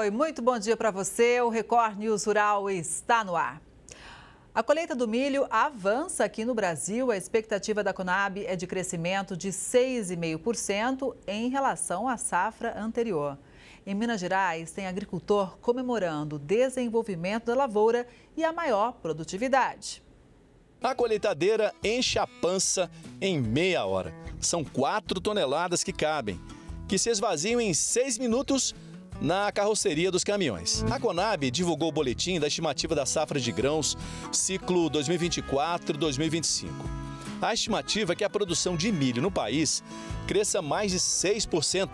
Oi, muito bom dia para você. O Record News Rural está no ar. A colheita do milho avança aqui no Brasil. A expectativa da Conab é de crescimento de 6,5% em relação à safra anterior. Em Minas Gerais, tem agricultor comemorando o desenvolvimento da lavoura e a maior produtividade. A colheitadeira enche a pança em meia hora. São 4 toneladas que cabem, que se esvaziam em 6 minutos na carroceria dos caminhões. A Conab divulgou o boletim da estimativa da safra de grãos, ciclo 2024-2025. A estimativa é que a produção de milho no país cresça mais de 6%,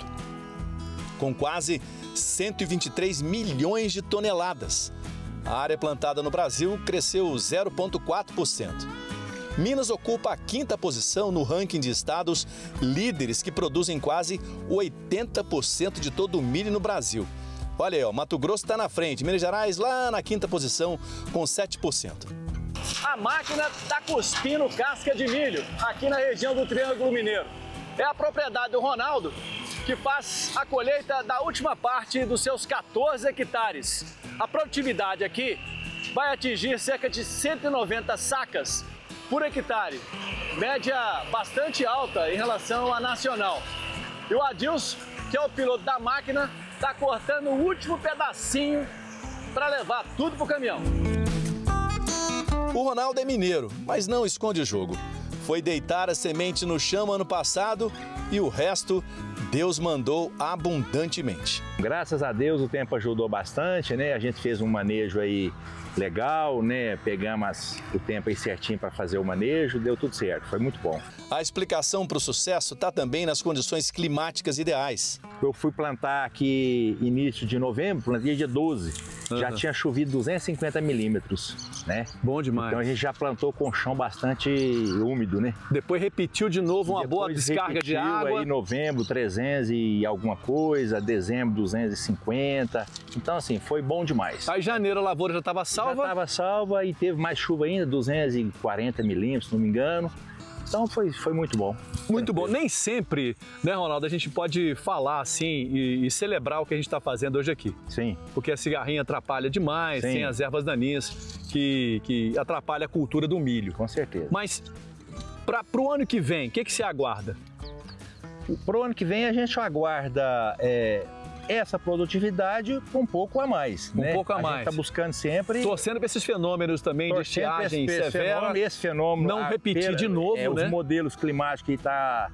com quase 123 milhões de toneladas. A área plantada no Brasil cresceu 0,4%. Minas ocupa a 5ª posição no ranking de estados líderes que produzem quase 80% de todo o milho no Brasil. Olha aí, ó, Mato Grosso está na frente, Minas Gerais lá na 5ª posição com 7%. A máquina está cuspindo casca de milho aqui na região do Triângulo Mineiro. É a propriedade do Ronaldo que faz a colheita da última parte dos seus 14 hectares. A produtividade aqui vai atingir cerca de 190 sacas por hectare, média bastante alta em relação à nacional. E o Adilson, que é o piloto da máquina, está cortando o último pedacinho para levar tudo para o caminhão. O Ronaldo é mineiro, mas não esconde o jogo. Foi deitar a semente no chão ano passado e o resto Deus mandou abundantemente. Graças a Deus o tempo ajudou bastante, né? A gente fez um manejo aí legal, né? Pegamos o tempo aí certinho para fazer o manejo, deu tudo certo, foi muito bom. A explicação para o sucesso está também nas condições climáticas ideais. Eu fui plantar aqui início de novembro, plantei dia 12, já tinha chovido 250 milímetros, né? Bom demais. Então a gente já plantou com chão bastante úmido, né? Depois repetiu de novo uma boa descarga de água. Aí novembro 300 e alguma coisa, dezembro 250, então assim, foi bom demais. Aí janeiro a lavoura já estava salva? Já estava salva e teve mais chuva ainda, 240 milímetros, se não me engano. Então foi muito bom. Muito bom. Nem sempre, né, Ronaldo, a gente pode falar assim e celebrar o que a gente está fazendo hoje aqui. Sim. Porque a cigarrinha atrapalha demais, Sim. tem as ervas daninhas que atrapalham a cultura do milho. Com certeza. Mas para o ano que vem, o que você aguarda? Para o ano que vem a gente aguarda essa produtividade um pouco a mais. Um pouco a mais. A gente está buscando sempre... Torcendo para esses fenômenos também de estiagem severa. Esse fenômeno não repetir de novo, né? Os modelos climáticos que tá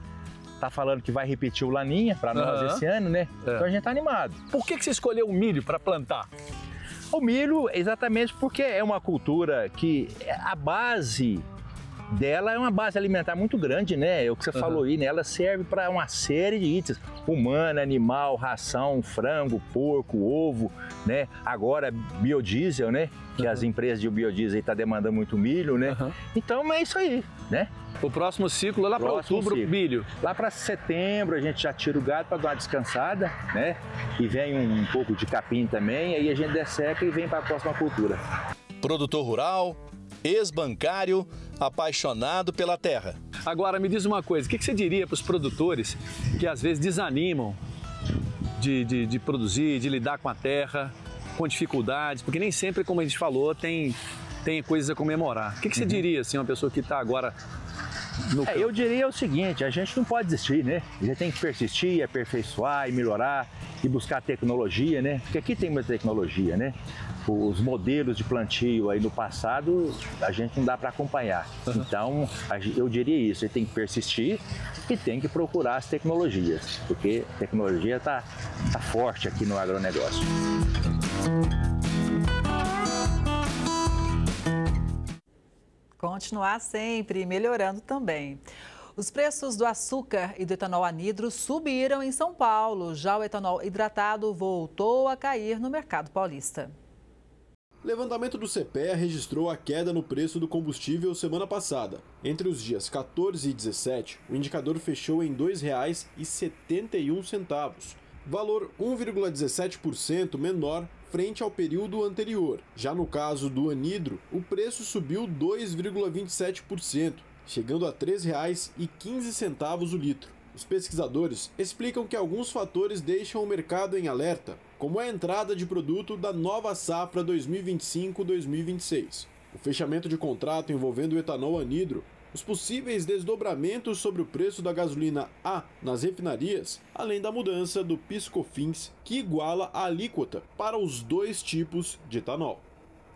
falando que vai repetir o Laninha para nós esse ano, né? Então a gente está animado. Por que você escolheu o milho para plantar? O milho, exatamente porque é uma cultura que a base dela é uma base alimentar muito grande, né? É o que você falou aí, né? Ela serve para uma série de itens, humana, animal, ração, frango, porco, ovo, né? Agora biodiesel, né? Que as empresas de biodiesel estão demandando muito milho, né? Então é isso aí, né? O próximo ciclo é lá para outubro, milho. Lá para setembro a gente já tira o gado para dar uma descansada, né? E vem um pouco de capim também, aí a gente desseca e vem para a próxima cultura. Produtor rural, ex-bancário, apaixonado pela terra. Agora, me diz uma coisa, o que você diria para os produtores que às vezes desanimam de produzir, de lidar com a terra, com dificuldades, porque nem sempre, como a gente falou, tem coisas a comemorar. O que você diria, assim, uma pessoa que está agora no campo? Eu diria o seguinte, a gente não pode desistir, né? A gente tem que persistir, aperfeiçoar e melhorar e buscar tecnologia, né? Porque aqui tem muita tecnologia, né? Os modelos de plantio aí no passado, a gente não dá para acompanhar. Então, eu diria isso, você tem que persistir e tem que procurar as tecnologias, porque a tecnologia tá forte aqui no agronegócio. Continuar sempre, melhorando também. Os preços do açúcar e do etanol anidro subiram em São Paulo. Já o etanol hidratado voltou a cair no mercado paulista. Levantamento do CPEA registrou a queda no preço do combustível semana passada. Entre os dias 14 e 17, o indicador fechou em R$ 2,71, valor 1,17% menor frente ao período anterior. Já no caso do anidro, o preço subiu 2,27%, chegando a R$ 3,15 o litro. Os pesquisadores explicam que alguns fatores deixam o mercado em alerta, como a entrada de produto da nova safra 2025-2026, o fechamento de contrato envolvendo o etanol anidro, os possíveis desdobramentos sobre o preço da gasolina A nas refinarias, além da mudança do PIS/COFINS, que iguala a alíquota para os dois tipos de etanol.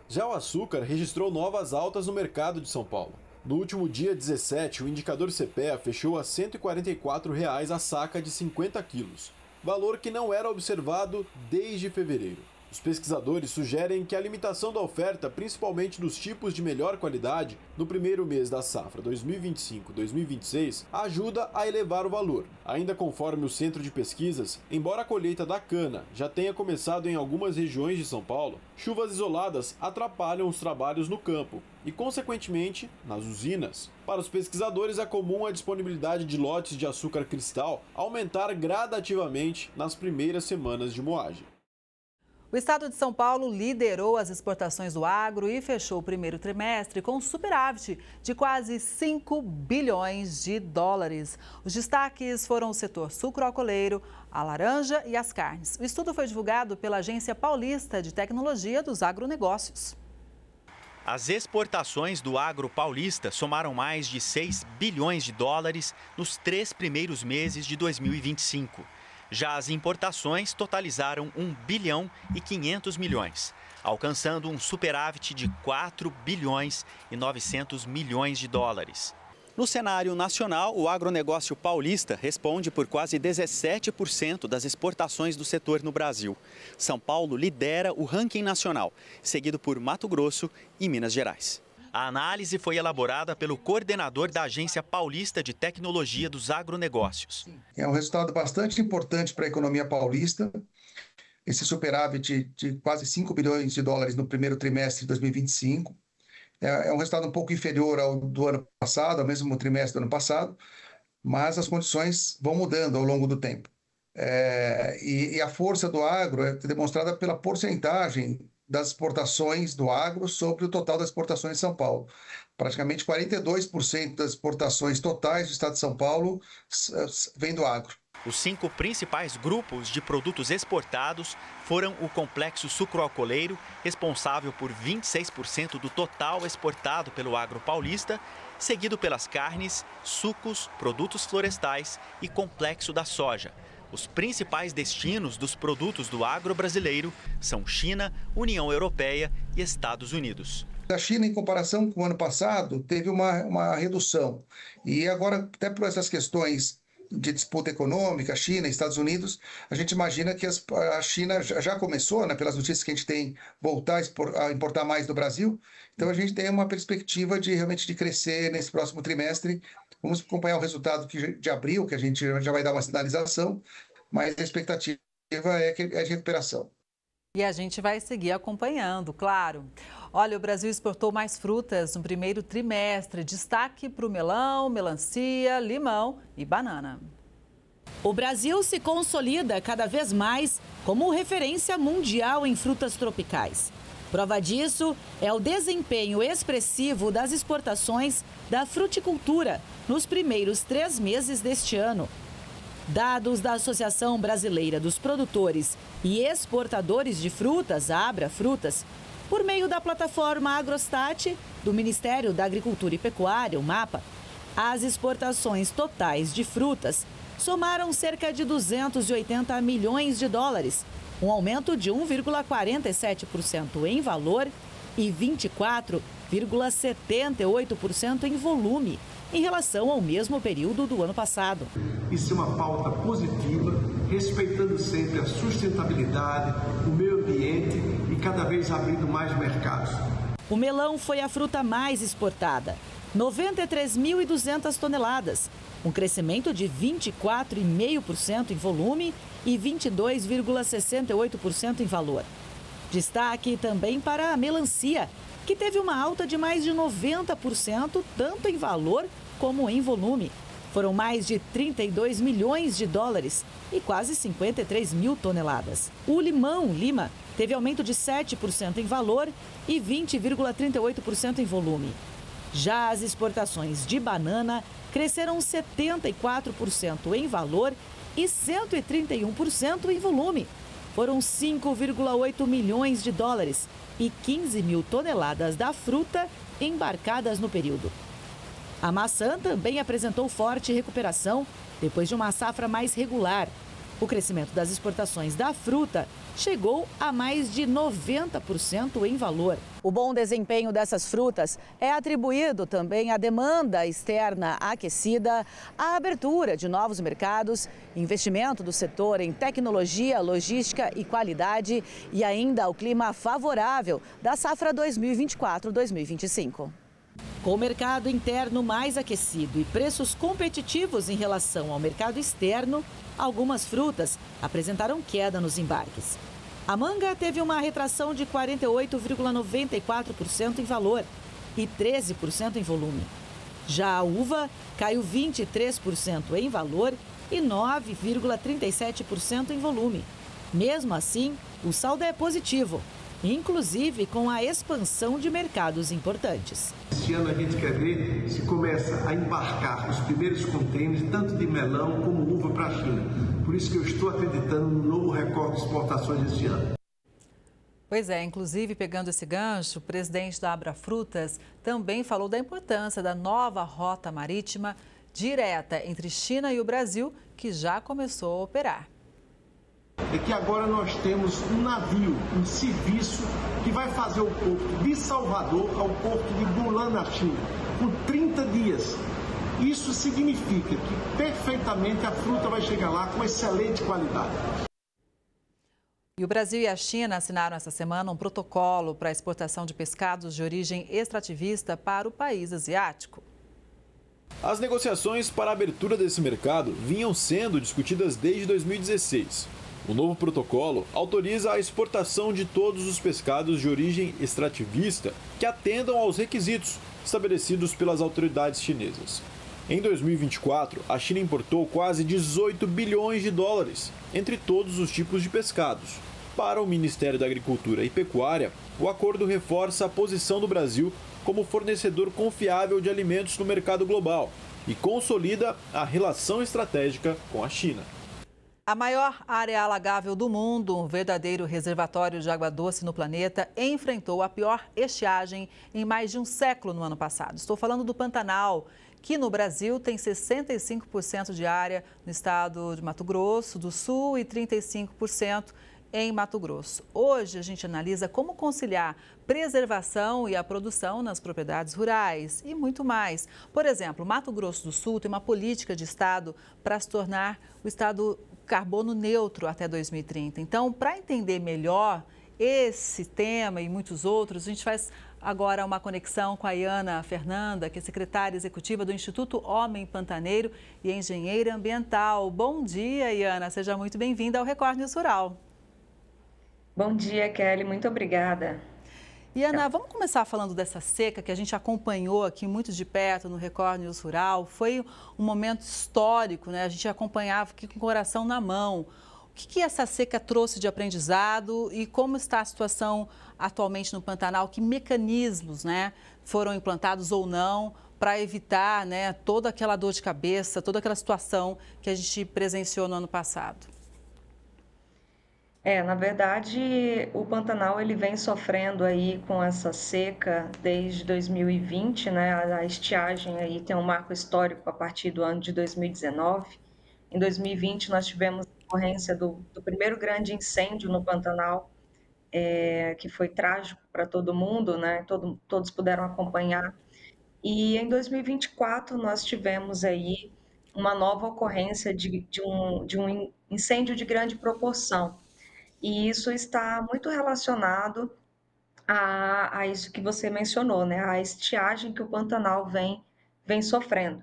Já o açúcar registrou novas altas no mercado de São Paulo. No último dia 17, o indicador CPEA fechou a R$ 144,00 a saca de 50 quilos, valor que não era observado desde fevereiro. Os pesquisadores sugerem que a limitação da oferta, principalmente dos tipos de melhor qualidade, no primeiro mês da safra 2025-2026, ajuda a elevar o valor. Ainda conforme o Centro de Pesquisas, embora a colheita da cana já tenha começado em algumas regiões de São Paulo, chuvas isoladas atrapalham os trabalhos no campo e, consequentemente, nas usinas. Para os pesquisadores, é comum a disponibilidade de lotes de açúcar cristal aumentar gradativamente nas primeiras semanas de moagem. O estado de São Paulo liderou as exportações do agro e fechou o primeiro trimestre com um superávit de quase 5 bilhões de dólares. Os destaques foram o setor sucroalcooleiro, a laranja e as carnes. O estudo foi divulgado pela Agência Paulista de Tecnologia dos Agronegócios. As exportações do agro paulista somaram mais de 6 bilhões de dólares nos 3 primeiros meses de 2025. Já as importações totalizaram 1 bilhão e 500 milhões, alcançando um superávit de 4 bilhões e 900 milhões de dólares. No cenário nacional, o agronegócio paulista responde por quase 17% das exportações do setor no Brasil. São Paulo lidera o ranking nacional, seguido por Mato Grosso e Minas Gerais. A análise foi elaborada pelo coordenador da Agência Paulista de Tecnologia dos Agronegócios. É um resultado bastante importante para a economia paulista. Esse superávit de quase 5 bilhões de dólares no primeiro trimestre de 2025. É um resultado um pouco inferior ao do ano passado, ao mesmo trimestre do ano passado, mas as condições vão mudando ao longo do tempo. E a força do agro é demonstrada pela porcentagem das exportações do agro sobre o total das exportações de São Paulo. Praticamente 42% das exportações totais do estado de São Paulo vem do agro. Os 5 principais grupos de produtos exportados foram o complexo sucroalcooleiro, responsável por 26% do total exportado pelo agro paulista, seguido pelas carnes, sucos, produtos florestais e complexo da soja. Os principais destinos dos produtos do agro brasileiro são China, União Europeia e Estados Unidos. A China, em comparação com o ano passado, teve uma redução. E agora, até por essas questões de disputa econômica, China e Estados Unidos, a gente imagina que a China já começou, né, pelas notícias que a gente tem, voltar a importar mais do Brasil. Então, a gente tem uma perspectiva de realmente de crescer nesse próximo trimestre. Vamos acompanhar o resultado de abril, que a gente já vai dar uma sinalização, mas a expectativa é de recuperação. E a gente vai seguir acompanhando, claro. Olha, o Brasil exportou mais frutas no primeiro trimestre. Destaque para o melão, melancia, limão e banana. O Brasil se consolida cada vez mais como referência mundial em frutas tropicais. Prova disso é o desempenho expressivo das exportações da fruticultura nos primeiros 3 meses deste ano. Dados da Associação Brasileira dos Produtores e Exportadores de Frutas, a Abra Frutas, por meio da plataforma Agrostat, do Ministério da Agricultura e Pecuária, o MAPA, as exportações totais de frutas somaram cerca de 280 milhões de dólares, um aumento de 1,47% em valor e 24,78% em volume, em relação ao mesmo período do ano passado. Isso é uma pauta positiva, respeitando sempre a sustentabilidade, o meio ambiente e cada vez abrindo mais mercados. O melão foi a fruta mais exportada, 93.200 toneladas, um crescimento de 24,5% em volume e 22,68% em valor. Destaque também para a melancia, que teve uma alta de mais de 90%, tanto em valor como em volume. Foram mais de 32 milhões de dólares e quase 53 mil toneladas. O limão, lima, teve aumento de 7% em valor e 20,38% em volume. Já as exportações de banana cresceram 74% em valor e 131% em volume. Foram 5,8 milhões de dólares e 15 mil toneladas da fruta embarcadas no período. A maçã também apresentou forte recuperação depois de uma safra mais regular. O crescimento das exportações da fruta chegou a mais de 90% em valor. O bom desempenho dessas frutas é atribuído também à demanda externa aquecida, à abertura de novos mercados, investimento do setor em tecnologia, logística e qualidade e ainda ao clima favorável da safra 2024-2025. Com o mercado interno mais aquecido e preços competitivos em relação ao mercado externo, algumas frutas apresentaram queda nos embarques. A manga teve uma retração de 48,94% em valor e 13% em volume. Já a uva caiu 23% em valor e 9,37% em volume. Mesmo assim, o saldo é positivo, inclusive com a expansão de mercados importantes. Este ano a gente quer ver se começa a embarcar os primeiros contêineres, tanto de melão como uva, para a China. Por isso que eu estou acreditando no novo recorde de exportações este ano. Pois é, inclusive pegando esse gancho, o presidente da Abra Frutas também falou da importância da nova rota marítima direta entre China e o Brasil, que já começou a operar. É que agora nós temos um navio, um serviço que vai fazer o porto de Salvador ao porto de Gulan, na China, por 30 dias. Isso significa que perfeitamente a fruta vai chegar lá com excelente qualidade. E o Brasil e a China assinaram essa semana um protocolo para a exportação de pescados de origem extrativista para o país asiático. As negociações para a abertura desse mercado vinham sendo discutidas desde 2016. O novo protocolo autoriza a exportação de todos os pescados de origem extrativista que atendam aos requisitos estabelecidos pelas autoridades chinesas. Em 2024, a China importou quase 18 bilhões de dólares entre todos os tipos de pescados. Para o Ministério da Agricultura e Pecuária, o acordo reforça a posição do Brasil como fornecedor confiável de alimentos no mercado global e consolida a relação estratégica com a China. A maior área alagável do mundo, um verdadeiro reservatório de água doce no planeta, enfrentou a pior estiagem em mais de um século no ano passado. Estou falando do Pantanal, que no Brasil tem 65% de área no estado de Mato Grosso do Sul e 35% em Mato Grosso. Hoje a gente analisa como conciliar preservação e a produção nas propriedades rurais e muito mais. Por exemplo, Mato Grosso do Sul tem uma política de estado para se tornar o estado carbono neutro até 2030. Então, para entender melhor esse tema e muitos outros, a gente faz agora uma conexão com a Iana Fernanda, que é secretária executiva do Instituto Homem Pantaneiro e engenheira ambiental. Bom dia, Iana. Seja muito bem-vinda ao Record News Rural. Bom dia, Kelly. Muito obrigada. Iana, vamos começar falando dessa seca que a gente acompanhou aqui muito de perto no Record News Rural. Foi um momento histórico, né? A gente acompanhava aqui com o coração na mão. O que essa seca trouxe de aprendizado e como está a situação atualmente no Pantanal? Que mecanismos, né, foram implantados ou não para evitar, né, toda aquela dor de cabeça, toda aquela situação que a gente presenciou no ano passado? Na verdade, o Pantanal ele vem sofrendo aí com essa seca desde 2020, né? A estiagem aí tem um marco histórico a partir do ano de 2019. Em 2020, nós tivemos a ocorrência do primeiro grande incêndio no Pantanal, que foi trágico para todo mundo, né? Todos puderam acompanhar. E em 2024, nós tivemos aí uma nova ocorrência de um incêndio de grande proporção. E isso está muito relacionado a isso que você mencionou, né? A estiagem que o Pantanal vem sofrendo.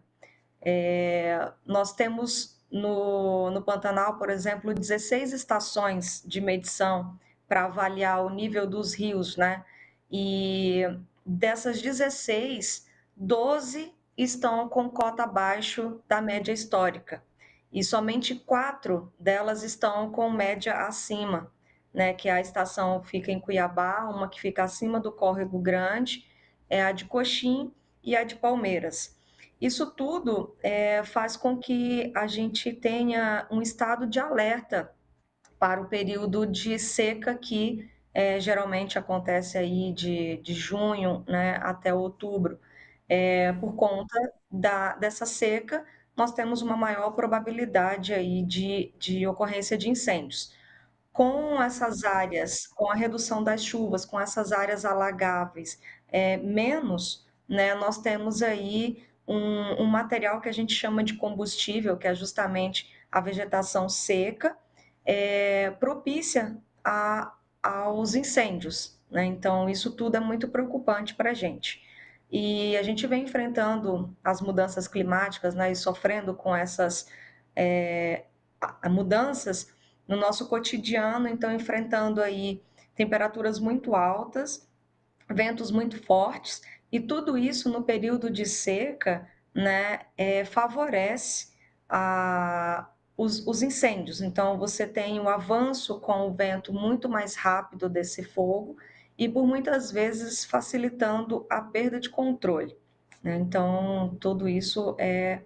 Nós temos no Pantanal, por exemplo, 16 estações de medição para avaliar o nível dos rios, né? E dessas 16, 12 estão com cota abaixo da média histórica. E somente 4 delas estão com média acima, né? Que a estação fica em Cuiabá, uma que fica acima do Córrego Grande, é a de Coxim, e a de Palmeiras. Isso tudo faz com que a gente tenha um estado de alerta para o período de seca que geralmente acontece aí de junho, né, até outubro. Por conta dessa seca, nós temos uma maior probabilidade aí de ocorrência de incêndios. Com essas áreas, com a redução das chuvas, com essas áreas alagáveis menos, né, nós temos aí um material que a gente chama de combustível, que é justamente a vegetação seca, propícia aos incêndios, né? Então, isso tudo é muito preocupante para a gente. E a gente vem enfrentando as mudanças climáticas, né, e sofrendo com essas mudanças no nosso cotidiano, então enfrentando aí temperaturas muito altas, ventos muito fortes, e tudo isso no período de seca, né, favorece os incêndios. Então você tem o avanço com o vento muito mais rápido desse fogo e por muitas vezes facilitando a perda de controle, né? Então tudo isso é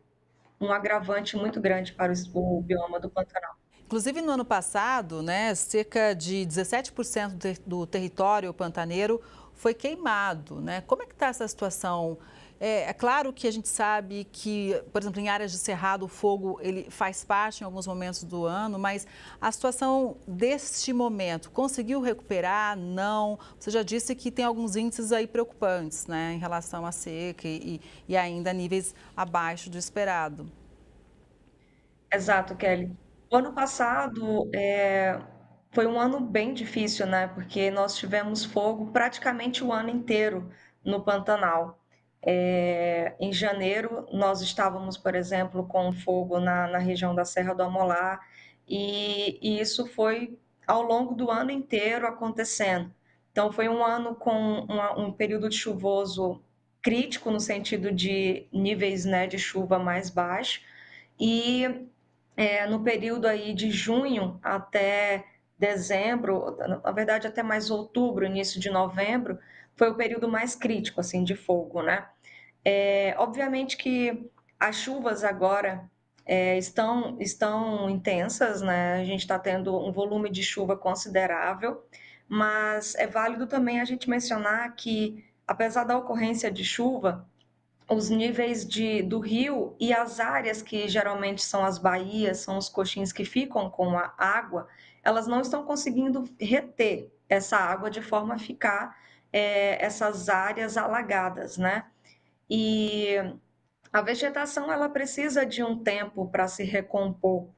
um agravante muito grande para o bioma do Pantanal. Inclusive, no ano passado, né, cerca de 17% do território pantaneiro foi queimado, né? Como é que está essa situação? É claro que a gente sabe que, por exemplo, em áreas de cerrado, o fogo ele faz parte em alguns momentos do ano, mas a situação deste momento, conseguiu recuperar? Não? Você já disse que tem alguns índices aí preocupantes, né, em relação à seca e ainda níveis abaixo do esperado. Exato, Kelly. O ano passado foi um ano bem difícil, né? Porque nós tivemos fogo praticamente o ano inteiro no Pantanal. Em janeiro, nós estávamos, por exemplo, com fogo na região da Serra do Amolar, e isso foi ao longo do ano inteiro acontecendo. Então, foi um ano com um período de chuvoso crítico, no sentido de níveis, né, de chuva mais baixos, e no período aí de junho até dezembro, na verdade até mais outubro, início de novembro, foi o período mais crítico assim de fogo, né? Obviamente que as chuvas agora estão intensas, né? A gente está tendo um volume de chuva considerável, mas é válido também a gente mencionar que, apesar da ocorrência de chuva, os níveis do rio e as áreas que geralmente são as baías, são os coxins que ficam com a água, elas não estão conseguindo reter essa água de forma a ficar essas áreas alagadas, né? E a vegetação ela precisa de um tempo para se recompor,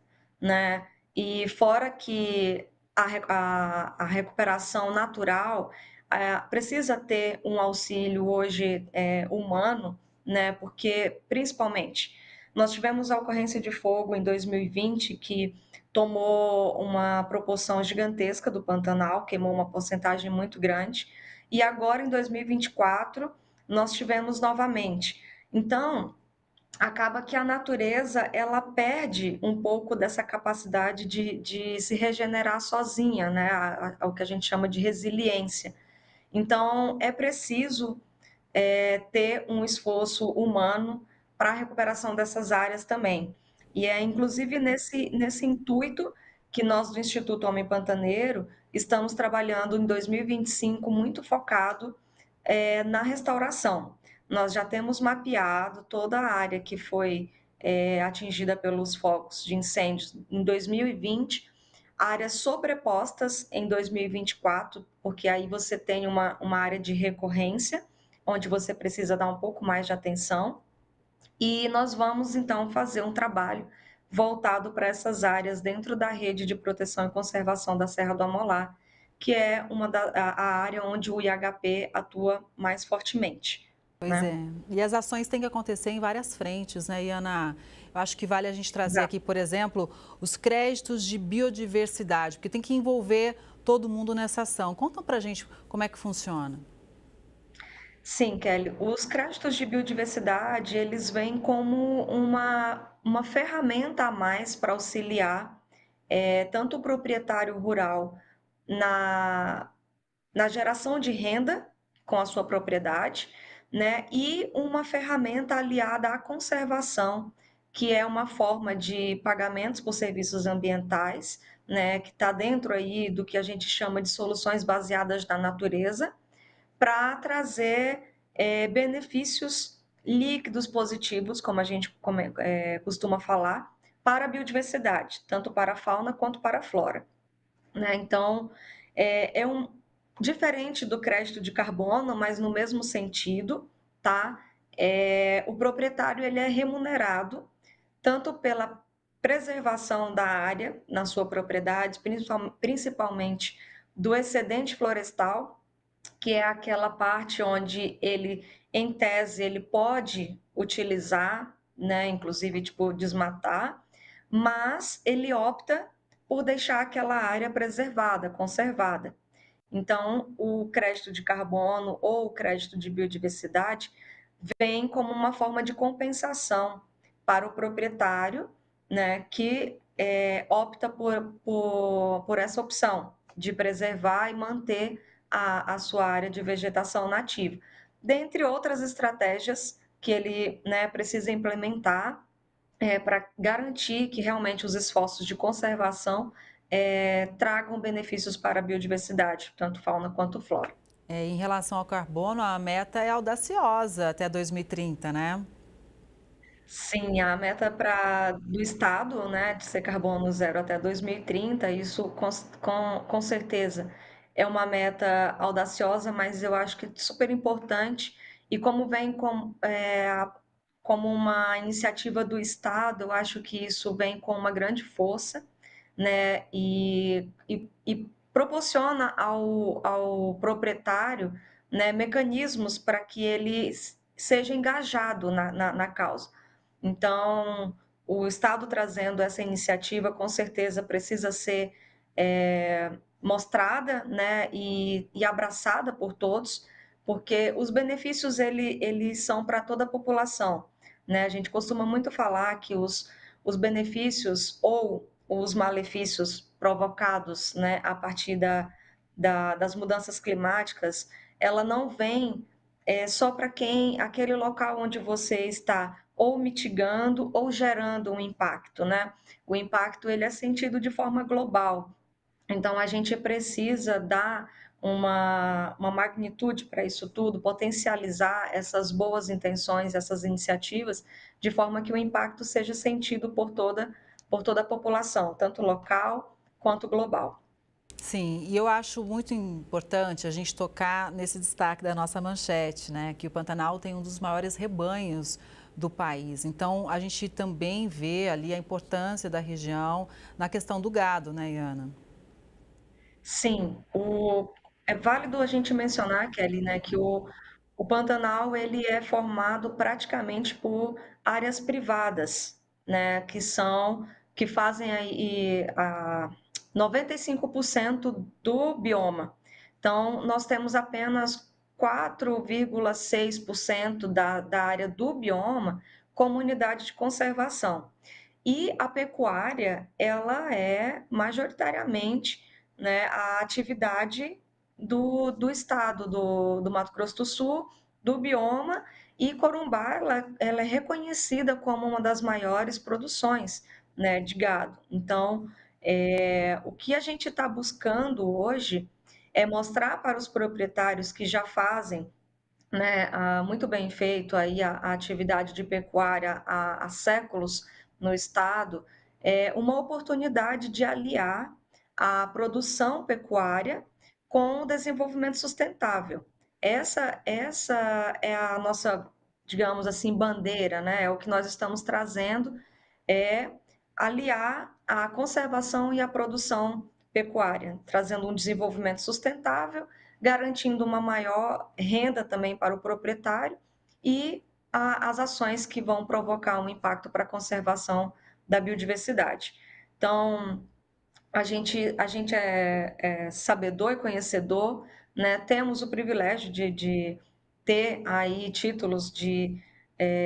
né? E fora que a recuperação natural precisa ter um auxílio hoje humano, né? Porque, principalmente, nós tivemos a ocorrência de fogo em 2020 que tomou uma proporção gigantesca do Pantanal, queimou uma porcentagem muito grande, e agora em 2024 nós tivemos novamente. Então, acaba que a natureza ela perde um pouco dessa capacidade de se regenerar sozinha, né? O que a gente chama de resiliência. Então, é preciso ter um esforço humano para a recuperação dessas áreas também. E é inclusive nesse intuito que nós do Instituto Homem Pantaneiro estamos trabalhando em 2025 muito focado na restauração. Nós já temos mapeado toda a área que foi atingida pelos focos de incêndios em 2020, áreas sobrepostas em 2024, porque aí você tem uma área de recorrência, onde você precisa dar um pouco mais de atenção, e nós vamos então fazer um trabalho voltado para essas áreas dentro da rede de proteção e conservação da Serra do Amolar, que é a área onde o IHP atua mais fortemente. Pois é. E as ações têm que acontecer em várias frentes, né, Ana? Eu acho que vale a gente trazer aqui, por exemplo, os créditos de biodiversidade, porque tem que envolver todo mundo nessa ação. Conta pra gente como é que funciona. Sim, Kelly. Os créditos de biodiversidade, eles vêm como uma ferramenta a mais para auxiliar tanto o proprietário rural na geração de renda com a sua propriedade, né, e uma ferramenta aliada à conservação, que é uma forma de pagamentos por serviços ambientais, né, que está dentro aí do que a gente chama de soluções baseadas na natureza, para trazer benefícios líquidos positivos, como a gente costuma falar, para a biodiversidade, tanto para a fauna quanto para a flora. Né? Então, diferente do crédito de carbono, mas no mesmo sentido, tá? O proprietário ele é remunerado tanto pela preservação da área na sua propriedade, principalmente do excedente florestal, que é aquela parte onde ele, em tese, ele pode utilizar, né, inclusive tipo desmatar, mas ele opta por deixar aquela área preservada, conservada. Então, o crédito de carbono ou o crédito de biodiversidade vem como uma forma de compensação para o proprietário, né, que opta por essa opção de preservar e manter a sua área de vegetação nativa, dentre outras estratégias que ele, né, precisa implementar para garantir que realmente os esforços de conservação tragam benefícios para a biodiversidade, tanto fauna quanto flora. Em relação ao carbono, a meta é audaciosa até 2030, né? Sim, a meta do Estado, né, de ser carbono zero até 2030, isso com certeza é uma meta audaciosa, mas eu acho que super importante, e como vem como uma iniciativa do Estado, eu acho que isso vem com uma grande força, né, e proporciona ao proprietário, né, mecanismos para que ele seja engajado na causa. Então, o Estado trazendo essa iniciativa, com certeza, precisa ser mostrada, né, e abraçada por todos, porque os benefícios eles são para toda a população. Né? A gente costuma muito falar que os benefícios ou os malefícios provocados, né, a partir das mudanças climáticas, ela não vem só para aquele local onde você está ou mitigando ou gerando um impacto, né? O impacto ele é sentido de forma global. Então a gente precisa dar uma magnitude para isso tudo, potencializar essas boas intenções, essas iniciativas, de forma que o impacto seja sentido por toda a população, tanto local quanto global. Sim, e eu acho muito importante a gente tocar nesse destaque da nossa manchete, né? Que o Pantanal tem um dos maiores rebanhos do país. Então, a gente também vê ali a importância da região na questão do gado, né, Iana? Sim, é válido a gente mencionar, Kelly, né, que o Pantanal ele é formado praticamente por áreas privadas, né, que fazem aí 95% do bioma. Então, nós temos apenas 4,6% da área do bioma como unidade de conservação. E a pecuária, ela é majoritariamente, né, a atividade do estado do Mato Grosso do Sul, do bioma, e Corumbá ela é reconhecida como uma das maiores produções, né, de gado. Então, o que a gente está buscando hoje é mostrar para os proprietários que já fazem, né, muito bem feito aí a atividade de pecuária há séculos no estado, uma oportunidade de aliar a produção pecuária com o desenvolvimento sustentável. Essa é a nossa, digamos assim, bandeira, né? É o que nós estamos trazendo, aliar a conservação e a produção pecuária, trazendo um desenvolvimento sustentável, garantindo uma maior renda também para o proprietário e as ações que vão provocar um impacto para a conservação da biodiversidade. Então, a gente é sabedor e conhecedor, né? Temos o privilégio de ter aí títulos de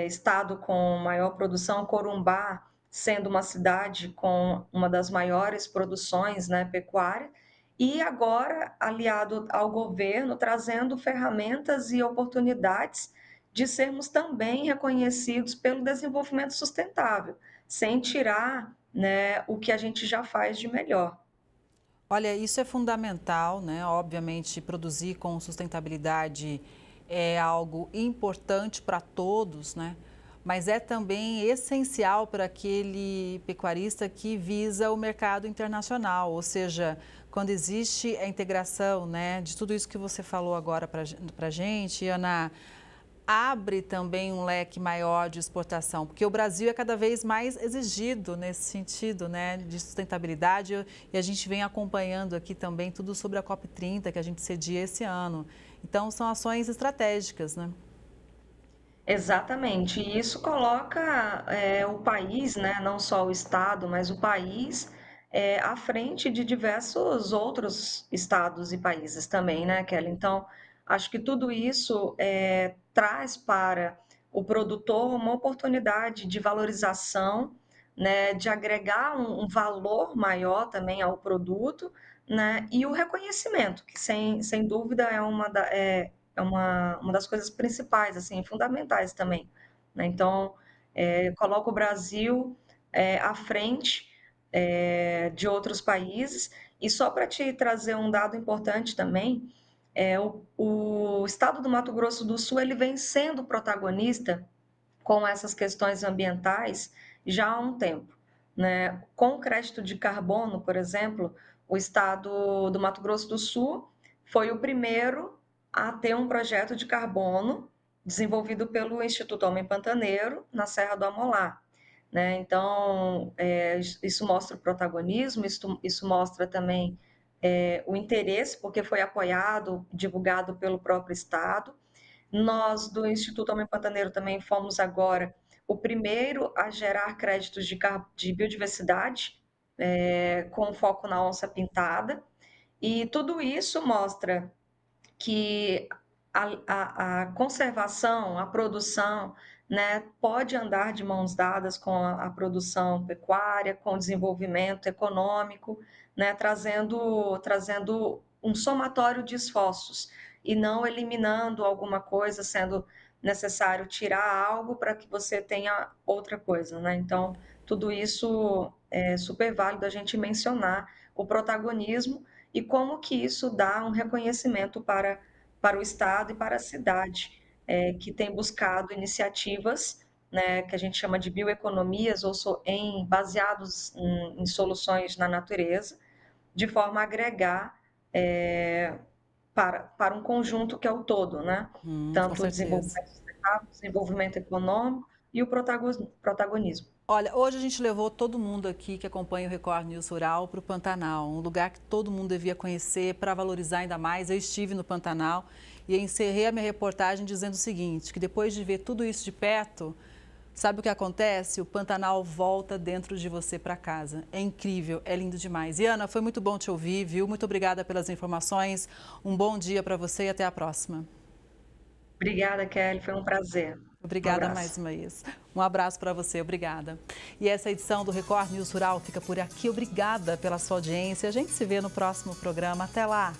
estado com maior produção, Corumbá sendo uma cidade com uma das maiores produções, né, pecuária, e agora aliado ao governo, trazendo ferramentas e oportunidades de sermos também reconhecidos pelo desenvolvimento sustentável, sem tirar, né, o que a gente já faz de melhor. Olha, isso é fundamental, né? Obviamente, produzir com sustentabilidade é algo importante para todos, né? Mas é também essencial para aquele pecuarista que visa o mercado internacional, ou seja, quando existe a integração, né, de tudo isso que você falou agora para a gente, Ana, abre também um leque maior de exportação, porque o Brasil é cada vez mais exigido nesse sentido, né, de sustentabilidade, e a gente vem acompanhando aqui também tudo sobre a COP30 que a gente cedia esse ano. Então, são ações estratégicas, né? Exatamente, e isso coloca o país, né, não só o estado, mas o país à frente de diversos outros estados e países também, né, Kelly? Então, acho que tudo isso traz para o produtor uma oportunidade de valorização, né, de agregar um valor maior também ao produto, né, e o reconhecimento, que sem dúvida é uma das coisas principais, assim, fundamentais também, né? Então, coloca o Brasil à frente de outros países. E só para te trazer um dado importante também, o estado do Mato Grosso do Sul ele vem sendo protagonista com essas questões ambientais já há um tempo, né? Com o crédito de carbono, por exemplo, o estado do Mato Grosso do Sul foi o primeiro a ter um projeto de carbono desenvolvido pelo Instituto Homem Pantaneiro na Serra do Amolá, né? Então, isso mostra o protagonismo, isso mostra também o interesse, porque foi apoiado, divulgado pelo próprio Estado. Nós, do Instituto Homem Pantaneiro, também fomos agora o primeiro a gerar créditos de biodiversidade, com foco na onça pintada, e tudo isso mostra que a conservação, a produção, né, pode andar de mãos dadas com a produção pecuária, com o desenvolvimento econômico, né, trazendo um somatório de esforços e não eliminando alguma coisa, sendo necessário tirar algo para que você tenha outra coisa, né? Então, tudo isso é super válido a gente mencionar o protagonismo e como que isso dá um reconhecimento para o Estado e para a cidade, que tem buscado iniciativas, né, que a gente chama de bioeconomias, ou baseados em soluções na natureza, de forma a agregar para um conjunto que é o todo, né? Tanto o desenvolvimento sustentável, desenvolvimento econômico e o protagonismo. Olha, hoje a gente levou todo mundo aqui que acompanha o Record News Rural para o Pantanal, um lugar que todo mundo devia conhecer para valorizar ainda mais. Eu estive no Pantanal e encerrei a minha reportagem dizendo o seguinte, que depois de ver tudo isso de perto, sabe o que acontece? O Pantanal volta dentro de você para casa. É incrível, é lindo demais. E Ana, foi muito bom te ouvir, viu? Muito obrigada pelas informações. Um bom dia para você e até a próxima. Obrigada, Kelly. Foi um prazer. Obrigada mais uma vez. Um abraço para você, obrigada. E essa edição do Record News Rural fica por aqui. Obrigada pela sua audiência. A gente se vê no próximo programa. Até lá!